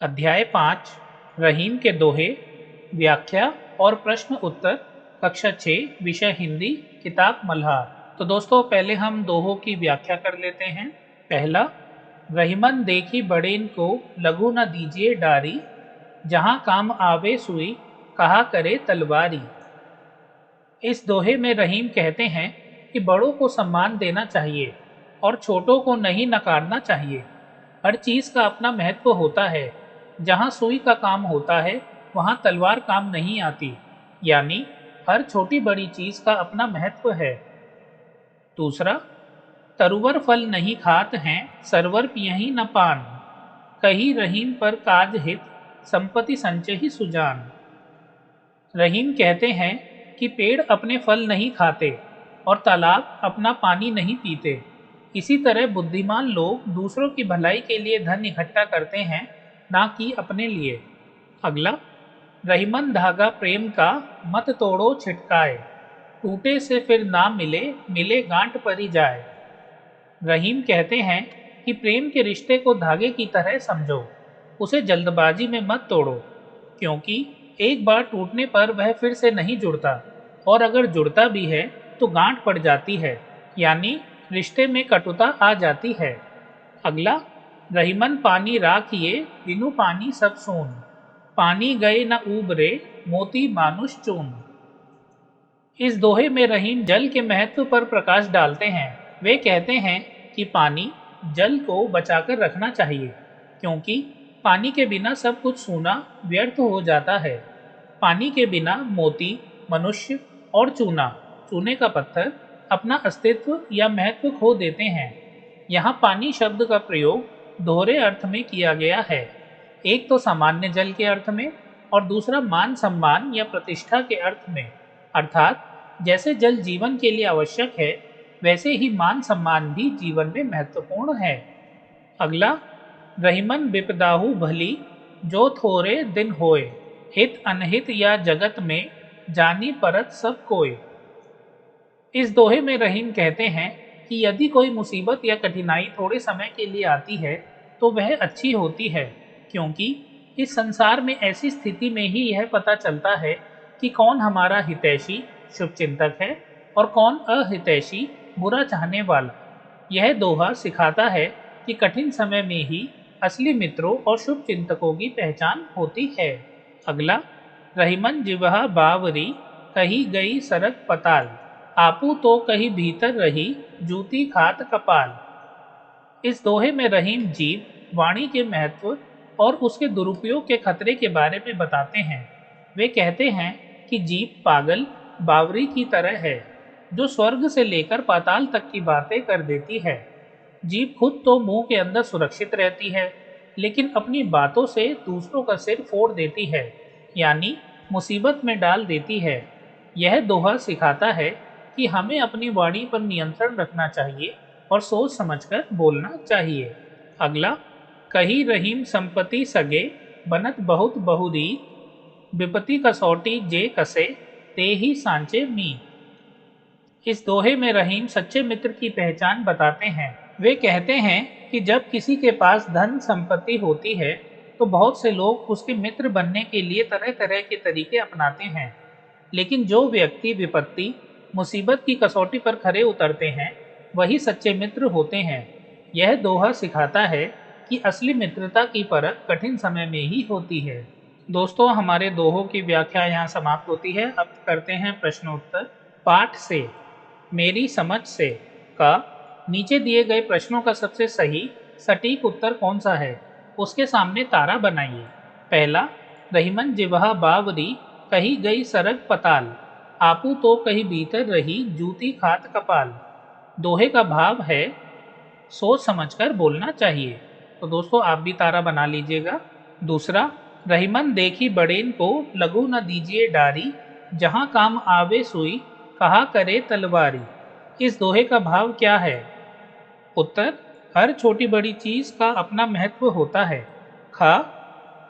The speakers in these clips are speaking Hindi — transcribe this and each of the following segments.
अध्याय 5 रहीम के दोहे व्याख्या और प्रश्न उत्तर कक्षा 6 विषय हिंदी किताब मल्हार। तो दोस्तों पहले हम दोहों की व्याख्या कर लेते हैं। पहला, रहीमन देखी बड़ेन को लघु न दीजिए डारी, जहां काम आवे सुई कहा करे तलवारी। इस दोहे में रहीम कहते हैं कि बड़ों को सम्मान देना चाहिए और छोटों को नहीं नकारना चाहिए। हर चीज का अपना महत्व होता है। जहां सुई का काम होता है वहां तलवार काम नहीं आती। यानी हर छोटी बड़ी चीज का अपना महत्व है। दूसरा, तरुवर फल नहीं खात हैं सरवर पियहि न पान, कही रहीम पर काज हित संपत्ति संचय ही सुजान। रहीम कहते हैं कि पेड़ अपने फल नहीं खाते और तालाब अपना पानी नहीं पीते। इसी तरह बुद्धिमान लोग दूसरों की भलाई के लिए धन इकट्ठा करते हैं, ना कि अपने लिए। अगला, रहीमन धागा प्रेम का मत तोड़ो छिटकाए, टूटे से फिर ना मिले मिले गांठ पर ही जाए। रहीम कहते हैं कि प्रेम के रिश्ते को धागे की तरह समझो, उसे जल्दबाजी में मत तोड़ो, क्योंकि एक बार टूटने पर वह फिर से नहीं जुड़ता, और अगर जुड़ता भी है तो गांठ पड़ जाती है, यानी रिश्ते में कटुता आ जाती है। अगला, रहीमन पानी राखिए बिनु पानी सब सून, पानी गए न ऊबरे मोती मानुष चून। इस दोहे में रहीम जल के महत्व पर प्रकाश डालते हैं। वे कहते हैं कि पानी जल को बचाकर रखना चाहिए, क्योंकि पानी के बिना सब कुछ सूना व्यर्थ हो जाता है। पानी के बिना मोती, मनुष्य और चूना, चूने का पत्थर, अपना अस्तित्व या महत्व खो देते हैं। यहाँ पानी शब्द का प्रयोग दोहरे अर्थ में किया गया है। एक तो सामान्य जल के अर्थ में और दूसरा मान सम्मान या प्रतिष्ठा के अर्थ में। अर्थात जैसे जल जीवन के लिए आवश्यक है, वैसे ही मान सम्मान भी जीवन में महत्वपूर्ण है। अगला, रहीमन विपदाहु भली जो थोरे दिन होए, हित अनहित या जगत में जानी परत सब कोय। इस दोहे में रहीम कहते हैं कि यदि कोई मुसीबत या कठिनाई थोड़े समय के लिए आती है तो वह अच्छी होती है, क्योंकि इस संसार में ऐसी स्थिति में ही यह पता चलता है कि कौन हमारा हितैषी शुभचिंतक है और कौन अहितैषी बुरा चाहने वाला। यह दोहा सिखाता है कि कठिन समय में ही असली मित्रों और शुभचिंतकों की पहचान होती है। अगला, रहीमन जिवहा बावरी कही गई सरक पताल, आपू तो कहीं भीतर रही जूती खात कपाल। इस दोहे में रहीम जीव वाणी के महत्व और उसके दुरुपयोग के खतरे के बारे में बताते हैं। वे कहते हैं कि जीव पागल बावरी की तरह है, जो स्वर्ग से लेकर पाताल तक की बातें कर देती है। जीव खुद तो मुंह के अंदर सुरक्षित रहती है, लेकिन अपनी बातों से दूसरों का सिर फोड़ देती है, यानी मुसीबत में डाल देती है। यह दोहा सिखाता है कि हमें अपनी वाणी पर नियंत्रण रखना चाहिए और सोच समझकर बोलना चाहिए। अगला, कही रहीम संपत्ति सगे बनत बहुत बहुरीत, विपत्ति कसौटी जे कसे ते ही सांचे मीत। इस दोहे में रहीम सच्चे मित्र की पहचान बताते हैं। वे कहते हैं कि जब किसी के पास धन संपत्ति होती है तो बहुत से लोग उसके मित्र बनने के लिए तरह तरह के तरीके अपनाते हैं, लेकिन जो व्यक्ति विपत्ति मुसीबत की कसौटी पर खरे उतरते हैं वही सच्चे मित्र होते हैं। यह दोहा सिखाता है कि असली मित्रता की परख कठिन समय में ही होती है। दोस्तों हमारे दोहों की व्याख्या यहाँ समाप्त होती है। अब करते हैं प्रश्न उत्तर। पाठ से मेरी समझ से का नीचे दिए गए प्रश्नों का सबसे सही सटीक उत्तर कौन सा है, उसके सामने तारा बनाइए। पहला, रहीमन जिवहा बावरी कही गई सरग पताल, आपू तो कहीं भीतर रही जूती खात कपाल। दोहे का भाव है सोच समझकर बोलना चाहिए। तो दोस्तों आप भी तारा बना लीजिएगा। दूसरा, रहीमन देखी बड़ेन को लघु न दीजिए डारी, जहां काम आवे सुई कहा करे तलवारी। इस दोहे का भाव क्या है? उत्तर, हर छोटी बड़ी चीज का अपना महत्व होता है। खा,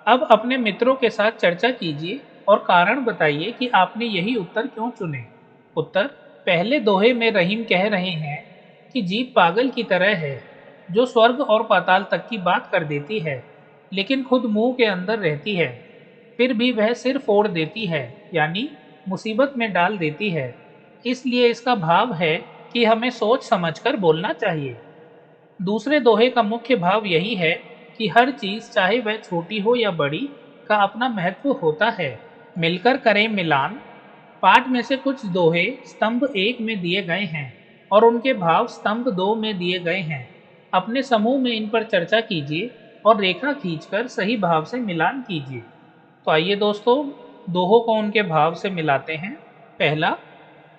अब अपने मित्रों के साथ चर्चा कीजिए और कारण बताइए कि आपने यही उत्तर क्यों चुने। उत्तर, पहले दोहे में रहीम कह रहे हैं कि जीव पागल की तरह है, जो स्वर्ग और पाताल तक की बात कर देती है। लेकिन खुद मुंह के अंदर रहती है, फिर भी वह सिर फोड़ देती है, यानी मुसीबत में डाल देती है। इसलिए इसका भाव है कि हमें सोच समझकर बोलना चाहिए। दूसरे दोहे का मुख्य भाव यही है कि हर चीज, चाहे वह छोटी हो या बड़ी, का अपना महत्व होता है। मिलकर करें मिलान। पाठ में से कुछ दोहे स्तंभ 1 में दिए गए हैं और उनके भाव स्तंभ 2 में दिए गए हैं। अपने समूह में इन पर चर्चा कीजिए और रेखा खींचकर सही भाव से मिलान कीजिए। तो आइए दोस्तों, दोहों को उनके भाव से मिलाते हैं। पहला,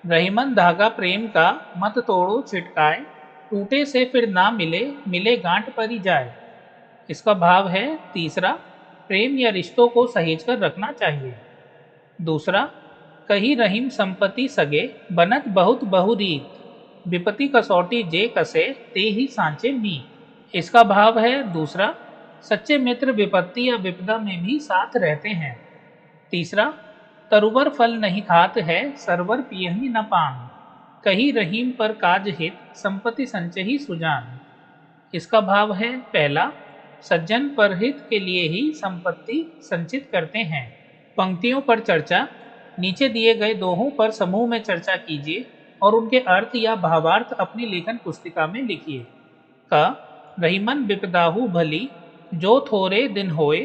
रहीमन धागा प्रेम का, मत तोड़ो छिटकाए, टूटे से फिर ना मिले, मिले गांठ पर ही जाए। इसका भाव है तीसरा, प्रेम या रिश्तों को सहेज कर रखना चाहिए। दूसरा, कही रहीम संपत्ति सगे, बनत बहुत बहुरीत, विपत्ति कसौटी जे कसे, ते ही सांचे मीत। इसका भाव है दूसरा, सच्चे मित्र विपत्ति या विपदा में भी साथ रहते हैं। तीसरा, तरुवर फल नहीं खात है, सरवर पियहि न पान, कही रहीम पर काज हित, संपत्ति संचही सुजान। इसका भाव है पहला, सज्जन परहित के लिए ही संपत्ति संचित करते हैं। पंक्तियों पर चर्चा। नीचे दिए गए दोहों पर समूह में चर्चा कीजिए और उनके अर्थ या भावार्थ अपनी लेखन पुस्तिका में लिखिए। क, रहीमन विपदाहु भली, जो थोरे दिन होए,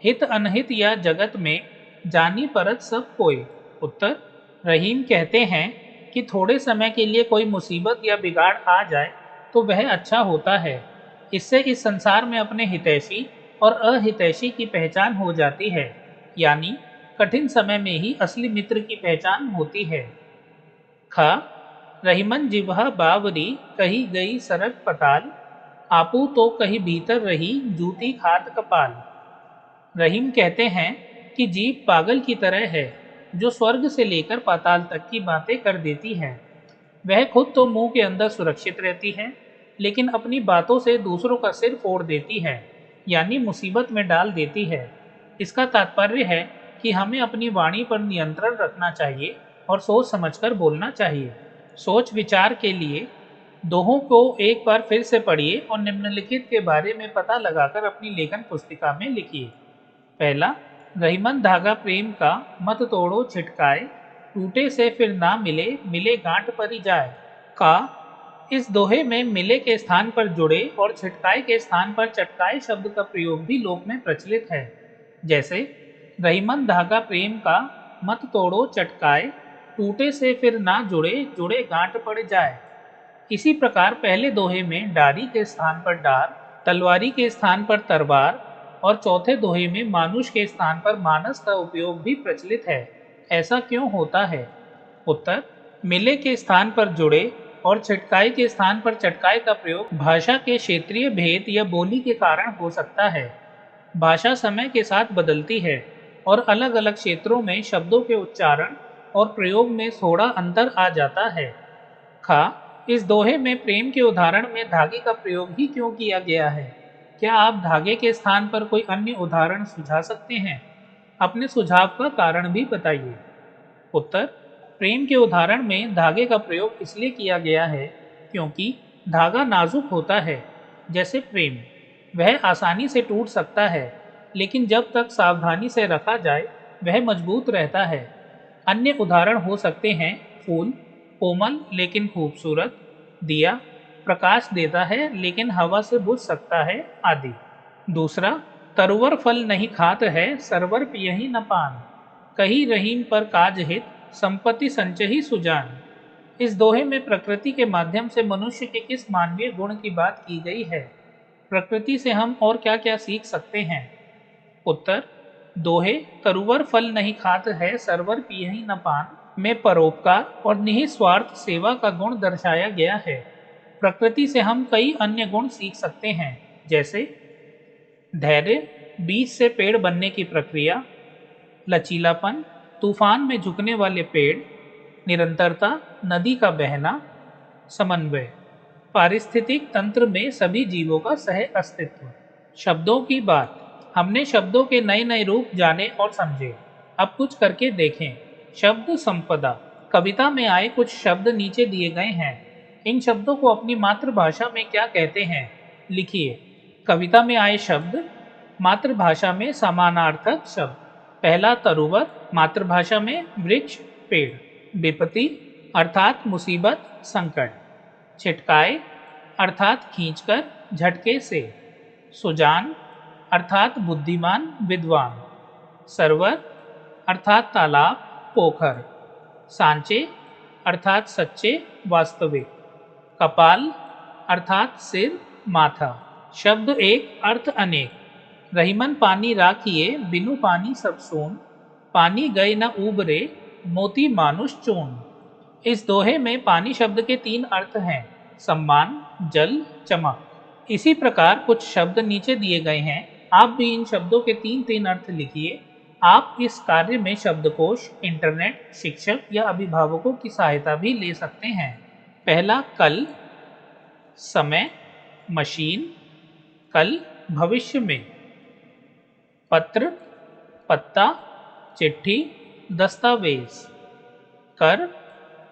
हित अनहित या जगत में, जानी परत सब कोय। उत्तर, रहीम कहते हैं कि थोड़े समय के लिए कोई मुसीबत या बिगाड़ आ जाए तो वह अच्छा होता है। इससे इस संसार में अपने हितैषी और अहितैषी की पहचान हो जाती है, यानी कठिन समय में ही असली मित्र की पहचान होती है। ख, रहीमन जिह्वा बावरी, कही गई सरक पताल, आपू तो कहीं भीतर रही, जूती खात कपाल। रहीम कहते हैं कि जीभ पागल की तरह है, जो स्वर्ग से लेकर पाताल तक की बातें कर देती है। वह खुद तो मुंह के अंदर सुरक्षित रहती है, लेकिन अपनी बातों से दूसरों का सिर फोड़ देती है, यानी मुसीबत में डाल देती है। इसका तात्पर्य है कि हमें अपनी वाणी पर नियंत्रण रखना चाहिए और सोच समझकर बोलना चाहिए। सोच विचार के लिए दोहों को एक बार फिर से पढ़िए और निम्नलिखित के बारे में पता लगाकर अपनी लेखन पुस्तिका में लिखिए। पहला, रहीमन धागा प्रेम का, मत तोड़ो छिटकाए, टूटे से फिर ना मिले, मिले गांठ पर ही जाए। का, इस दोहे में मिले के स्थान पर जुड़े और छिटकाए के स्थान पर चटकाए शब्द का प्रयोग भी लोक में प्रचलित है। जैसे, रहीमन धागा प्रेम का, मत तोड़ो चटकाए, टूटे से फिर ना जुड़े, जुड़े गांठ पड़ जाए। इसी प्रकार पहले दोहे में डारी के स्थान पर डार, तलवारी के स्थान पर तरवार और चौथे दोहे में मानुष के स्थान पर मानस का उपयोग भी प्रचलित है। ऐसा क्यों होता है? उत्तर, मिले के स्थान पर जुड़े और छिटकाई के स्थान पर चटकाए का प्रयोग भाषा के क्षेत्रीय भेद या बोली के कारण हो सकता है। भाषा समय के साथ बदलती है और अलग अलग क्षेत्रों में शब्दों के उच्चारण और प्रयोग में थोड़ा अंतर आ जाता है। खा, इस दोहे में प्रेम के उदाहरण में धागे का प्रयोग ही क्यों किया गया है? क्या आप धागे के स्थान पर कोई अन्य उदाहरण सुझा सकते हैं? अपने सुझाव का कारण भी बताइए। उत्तर, प्रेम के उदाहरण में धागे का प्रयोग इसलिए किया गया है क्योंकि धागा नाजुक होता है। जैसे प्रेम, वह आसानी से टूट सकता है, लेकिन जब तक सावधानी से रखा जाए वह मजबूत रहता है। अन्य उदाहरण हो सकते हैं फूल, कोमल लेकिन खूबसूरत, दिया, प्रकाश देता है लेकिन हवा से बुझ सकता है, आदि। दूसरा, तरुवर फल नहीं खात है, सरवर पियहि न पान, कही रहीम पर काज हित, संपत्ति संचही सुजान। इस दोहे में प्रकृति के माध्यम से मनुष्य के किस मानवीय गुण की बात की गई है? प्रकृति से हम और क्या क्या सीख सकते हैं? उत्तर, दोहे तरुवर फल नहीं खात है, सरवर पियहि न पान में परोपकार और निस्वार्थ सेवा का गुण दर्शाया गया है। प्रकृति से हम कई अन्य गुण सीख सकते हैं, जैसे धैर्य, बीज से पेड़ बनने की प्रक्रिया, लचीलापन, तूफान में झुकने वाले पेड़, निरंतरता, नदी का बहना, समन्वय, पारिस्थितिक तंत्र में सभी जीवों का सह अस्तित्व। शब्दों की बात। हमने शब्दों के नए नए रूप जाने और समझे। अब कुछ करके देखें। शब्द संपदा। कविता में आए कुछ शब्द नीचे दिए गए हैं। इन शब्दों को अपनी मातृभाषा में क्या कहते हैं? लिखिए। कविता में आए शब्द मातृभाषा में समानार्थक शब्द। पहला तरुवर, मातृभाषा में वृक्ष पेड़। विपत्ति अर्थात मुसीबत संकट। छिटकाए अर्थात खींचकर झटके से। सुजान अर्थात बुद्धिमान विद्वान। सरवर अर्थात तालाब पोखर। सांचे अर्थात सच्चे वास्तविक। कपाल अर्थात सिर माथा। शब्द एक अर्थ अनेक। रहीमन पानी राखिए बिनु पानी सब सोन, पानी गए न उबरे मोती मानुष चून। इस दोहे में पानी शब्द के तीन अर्थ हैं, सम्मान, जल, चमक। इसी प्रकार कुछ शब्द नीचे दिए गए हैं, आप भी इन शब्दों के तीन तीन अर्थ लिखिए। आप इस कार्य में शब्दकोश, इंटरनेट, शिक्षक या अभिभावकों की सहायता भी ले सकते हैं। पहला कल, समय, मशीन, कल भविष्य में। पत्र, पत्ता, चिट्ठी, दस्तावेज। कर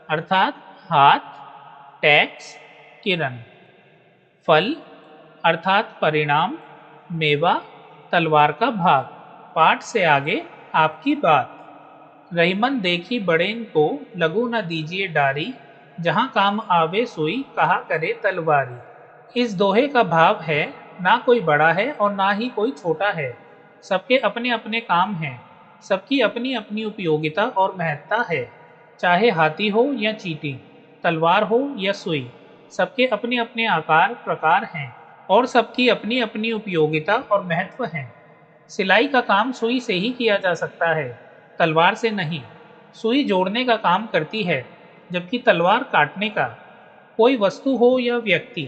अर्थात हाथ, टैक्स, किरण। फल अर्थात परिणाम, मेवा, तलवार का भाग। पाठ से आगे आपकी बात। रहीमन देखी बड़ेन को, लगू न दीजिए डारी, जहाँ काम आवे सुई कहा करे तलवारी। इस दोहे का भाव है, ना कोई बड़ा है और ना ही कोई छोटा है, सबके अपने अपने काम हैं, सबकी अपनी अपनी उपयोगिता और महत्ता है। चाहे हाथी हो या चींटी, तलवार हो या सुई, सबके अपने अपने आकार प्रकार हैं और सबकी अपनी अपनी उपयोगिता और महत्व हैं। सिलाई का काम सुई से ही किया जा सकता है, तलवार से नहीं। सुई जोड़ने का काम करती है, जबकि तलवार काटने का। कोई वस्तु हो या व्यक्ति,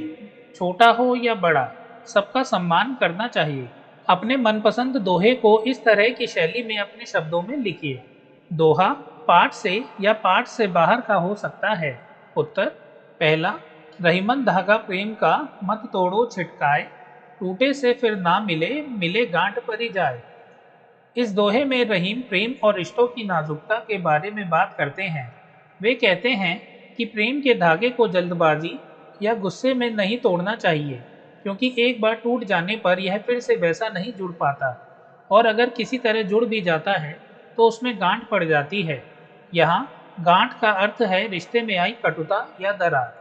छोटा हो या बड़ा, सबका सम्मान करना चाहिए। अपने मनपसंद दोहे को इस तरह की शैली में अपने शब्दों में लिखिए। दोहा पाठ से या पाठ से बाहर का हो सकता है। उत्तर पहला, रहीमन धागा प्रेम का मत तोड़ो छिटकाए, टूटे से फिर ना मिले मिले गांठ पर ही जाए। इस दोहे में रहीम प्रेम और रिश्तों की नाजुकता के बारे में बात करते हैं। वे कहते हैं कि प्रेम के धागे को जल्दबाजी या गुस्से में नहीं तोड़ना चाहिए, क्योंकि एक बार टूट जाने पर यह फिर से वैसा नहीं जुड़ पाता, और अगर किसी तरह जुड़ भी जाता है तो उसमें गांठ पड़ जाती है। यहाँ गांठ का अर्थ है रिश्ते में आई कटुता या दरार।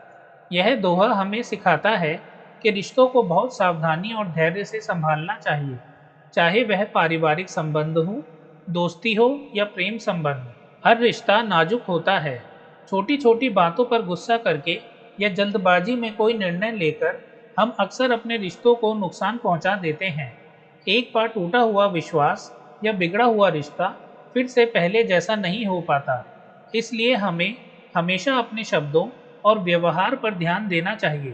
यह दोहा हमें सिखाता है कि रिश्तों को बहुत सावधानी और धैर्य से संभालना चाहिए, चाहे वह पारिवारिक संबंध हो, दोस्ती हो या प्रेम संबंध। हर रिश्ता नाजुक होता है। छोटी छोटी बातों पर गुस्सा करके या जल्दबाजी में कोई निर्णय लेकर हम अक्सर अपने रिश्तों को नुकसान पहुंचा देते हैं। एक बार टूटा हुआ विश्वास या बिगड़ा हुआ रिश्ता फिर से पहले जैसा नहीं हो पाता। इसलिए हमें हमेशा अपने शब्दों और व्यवहार पर ध्यान देना चाहिए,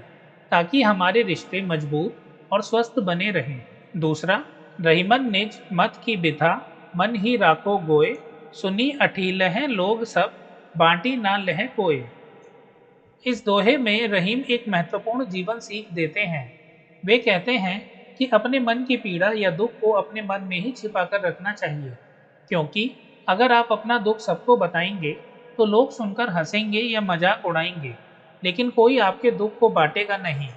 ताकि हमारे रिश्ते मजबूत और स्वस्थ बने रहें। दूसरा, रहीमन निज मत की बिथा, मन ही राखो गोए, सुनी अठी लह लोग सब, बांटी ना लह कोय। इस दोहे में रहीम एक महत्वपूर्ण जीवन सीख देते हैं। वे कहते हैं कि अपने मन की पीड़ा या दुख को अपने मन में ही छिपाकर रखना चाहिए, क्योंकि अगर आप अपना दुख सबको बताएंगे तो लोग सुनकर हंसेंगे या मजाक उड़ाएंगे, लेकिन कोई आपके दुख को बांटेगा नहीं।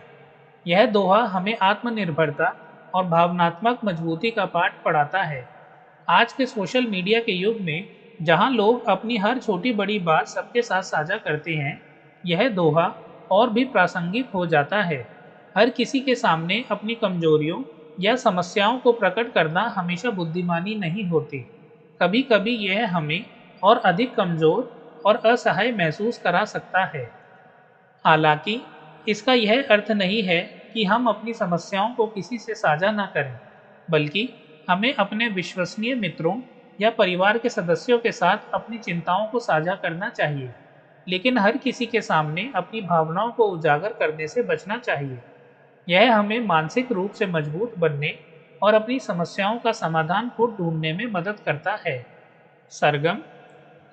यह दोहा हमें आत्मनिर्भरता और भावनात्मक मजबूती का पाठ पढ़ाता है। आज के सोशल मीडिया के युग में, जहां लोग अपनी हर छोटी बड़ी बात सबके साथ साझा करते हैं, यह दोहा और भी प्रासंगिक हो जाता है। हर किसी के सामने अपनी कमजोरियों या समस्याओं को प्रकट करना हमेशा बुद्धिमानी नहीं होती। कभी कभी यह हमें और अधिक कमजोर और असहाय महसूस करा सकता है। हालांकि इसका यह अर्थ नहीं है कि हम अपनी समस्याओं को किसी से साझा न करें, बल्कि हमें अपने विश्वसनीय मित्रों या परिवार के सदस्यों के साथ अपनी चिंताओं को साझा करना चाहिए, लेकिन हर किसी के सामने अपनी भावनाओं को उजागर करने से बचना चाहिए। यह हमें मानसिक रूप से मजबूत बनने और अपनी समस्याओं का समाधान खुद ढूंढने में मदद करता है। सरगम,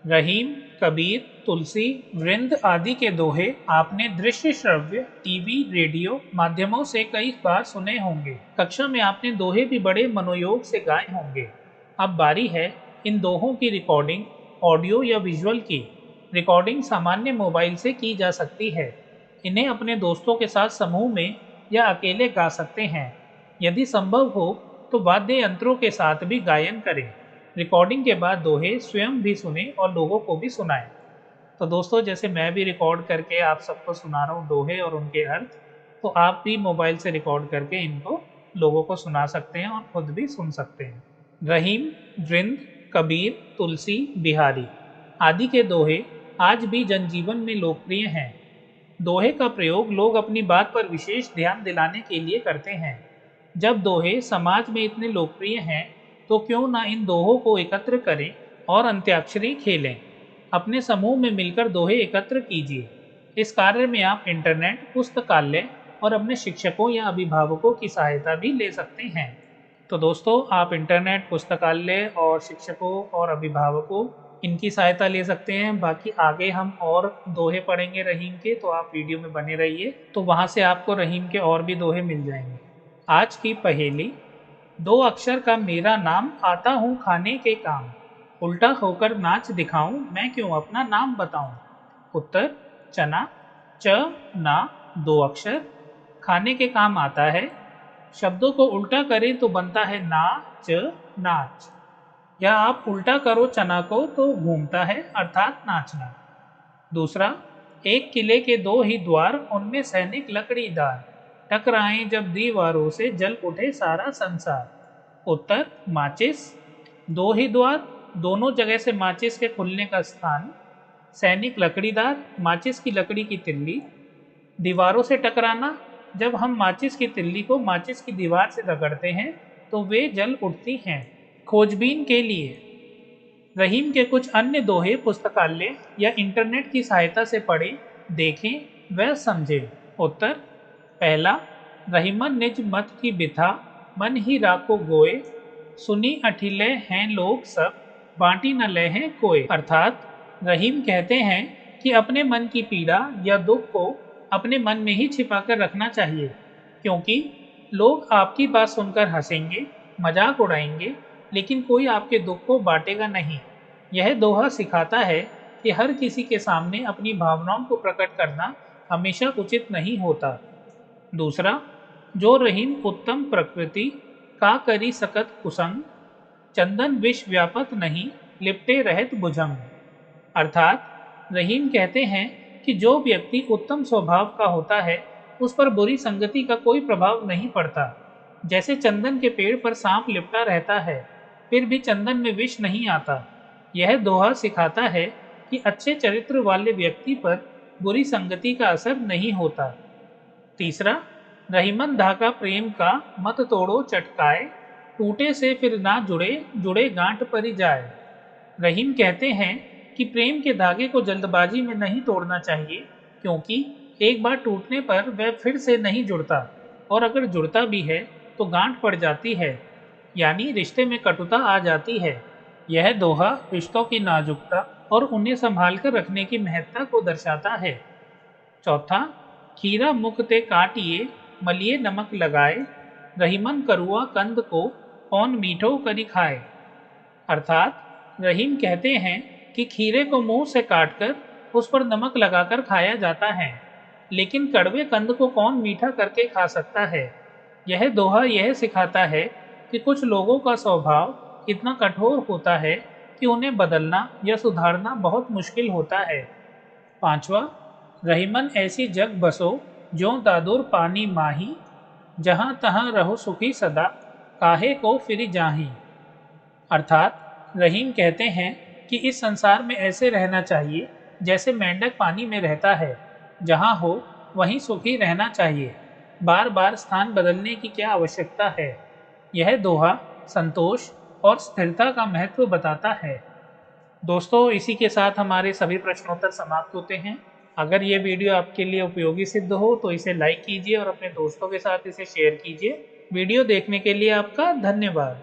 रहीम, कबीर, तुलसी, वृंद आदि के दोहे आपने दृश्य, श्रव्य, टीवी, रेडियो माध्यमों से कई बार सुने होंगे। कक्षा में आपने दोहे भी बड़े मनोयोग से गाए होंगे। अब बारी है इन दोहों की रिकॉर्डिंग, ऑडियो या विजुअल की। रिकॉर्डिंग सामान्य मोबाइल से की जा सकती है। इन्हें अपने दोस्तों के साथ समूह में या अकेले गा सकते हैं। यदि संभव हो तो वाद्य यंत्रों के साथ भी गायन करें। रिकॉर्डिंग के बाद दोहे स्वयं भी सुने और लोगों को भी सुनाएं। तो दोस्तों, जैसे मैं भी रिकॉर्ड करके आप सबको सुना रहा हूँ दोहे और उनके अर्थ, तो आप भी मोबाइल से रिकॉर्ड करके इनको लोगों को सुना सकते हैं और खुद भी सुन सकते हैं। रहीम, वृंद, कबीर, तुलसी, बिहारी आदि के दोहे आज भी जनजीवन में लोकप्रिय हैं। दोहे का प्रयोग लोग अपनी बात पर विशेष ध्यान दिलाने के लिए करते हैं। जब दोहे समाज में इतने लोकप्रिय हैं, तो क्यों ना इन दोहों को एकत्र करें और अंत्याक्षरी खेलें। अपने समूह में मिलकर दोहे एकत्र कीजिए। इस कार्य में आप इंटरनेट, पुस्तकालय और अपने शिक्षकों या अभिभावकों की सहायता भी ले सकते हैं। तो दोस्तों, आप इंटरनेट, पुस्तकालय और शिक्षकों और अभिभावकों इनकी सहायता ले सकते हैं। बाकी आगे हम और दोहे पढ़ेंगे रहीम के, तो आप वीडियो में बने रहिए, तो वहाँ से आपको रहीम के और भी दोहे मिल जाएंगे। आज की पहेली, 2 अक्षर का मेरा नाम, आता हूँ खाने के काम, उल्टा होकर नाच दिखाऊं, मैं क्यों अपना नाम बताऊं। उत्तर, चना। च ना 2 अक्षर, खाने के काम आता है। शब्दों को उल्टा करें तो बनता है ना च नाच, या आप उल्टा करो चना को तो घूमता है, अर्थात नाचना। दूसरा, एक किले के 2 ही द्वार, उनमें सैनिक लकड़ीदार, टकराएं जब दीवारों से जल उठे सारा संसार। उत्तर, माचिस। 2 ही द्वार, दोनों जगह से माचिस के खुलने का स्थान, सैनिक लकड़ीदार, माचिस की लकड़ी की तिल्ली, दीवारों से टकराना, जब हम माचिस की तिल्ली को माचिस की दीवार से रगड़ते हैं तो वे जल उठती हैं। खोजबीन के लिए, रहीम के कुछ अन्य दोहे पुस्तकालय या इंटरनेट की सहायता से पढ़ें, देखें व समझें। उत्तर, पहला, रहीमन निज मत की बिथा, मन ही राखो गोए, सुनी अठिले हैं लोग सब, बांटी न ले हैं कोय। अर्थात रहीम कहते हैं कि अपने मन की पीड़ा या दुख को अपने मन में ही छिपाकर रखना चाहिए, क्योंकि लोग आपकी बात सुनकर हंसेंगे, मजाक उड़ाएंगे, लेकिन कोई आपके दुख को बांटेगा नहीं। यह दोहा सिखाता है कि हर किसी के सामने अपनी भावनाओं को प्रकट करना हमेशा उचित नहीं होता। दूसरा, जो रहीम उत्तम प्रकृति, का करी सकत कुसंग, चंदन विष व्यापत नहीं, लिपटे रहत भुजंग। अर्थात रहीम कहते हैं कि जो व्यक्ति उत्तम स्वभाव का होता है, उस पर बुरी संगति का कोई प्रभाव नहीं पड़ता। जैसे चंदन के पेड़ पर सांप लिपटा रहता है, फिर भी चंदन में विष नहीं आता। यह दोहा सिखाता है कि अच्छे चरित्र वाले व्यक्ति पर बुरी संगति का असर नहीं होता। तीसरा, रहीमन धागा प्रेम का, मत तोड़ो चटकाए, टूटे से फिर ना जुड़े, जुड़े गांठ पर ही जाए। रहीम कहते हैं कि प्रेम के धागे को जल्दबाजी में नहीं तोड़ना चाहिए, क्योंकि एक बार टूटने पर वह फिर से नहीं जुड़ता, और अगर जुड़ता भी है तो गांठ पड़ जाती है, यानी रिश्ते में कटुता आ जाती है। यह दोहा रिश्तों की नाजुकता और उन्हें संभाल कर रखने की महत्ता को दर्शाता है। चौथा, खीरा मुख ते काटिए, मलिए नमक लगाए, रहीमन करुआ कंद को, कौन मीठो करी खाए। अर्थात रहीम कहते हैं कि खीरे को मुंह से काटकर उस पर नमक लगाकर खाया जाता है, लेकिन कड़वे कंद को कौन मीठा करके खा सकता है। यह दोहा यह सिखाता है कि कुछ लोगों का स्वभाव इतना कठोर होता है कि उन्हें बदलना या सुधारना बहुत मुश्किल होता है। पांचवा, रहीमन ऐसी जग बसो, ज्यों दादुर पानी माही, जहाँ तहाँ रहो सुखी सदा, काहे को फिरी जाही। अर्थात रहीम कहते हैं कि इस संसार में ऐसे रहना चाहिए जैसे मेंढक पानी में रहता है, जहाँ हो वहीं सुखी रहना चाहिए, बार बार स्थान बदलने की क्या आवश्यकता है। यह दोहा संतोष और स्थिरता का महत्व बताता है। दोस्तों, इसी के साथ हमारे सभी प्रश्नोत्तर समाप्त होते हैं। अगर ये वीडियो आपके लिए उपयोगी सिद्ध हो तो इसे लाइक कीजिए और अपने दोस्तों के साथ इसे शेयर कीजिए। वीडियो देखने के लिए आपका धन्यवाद।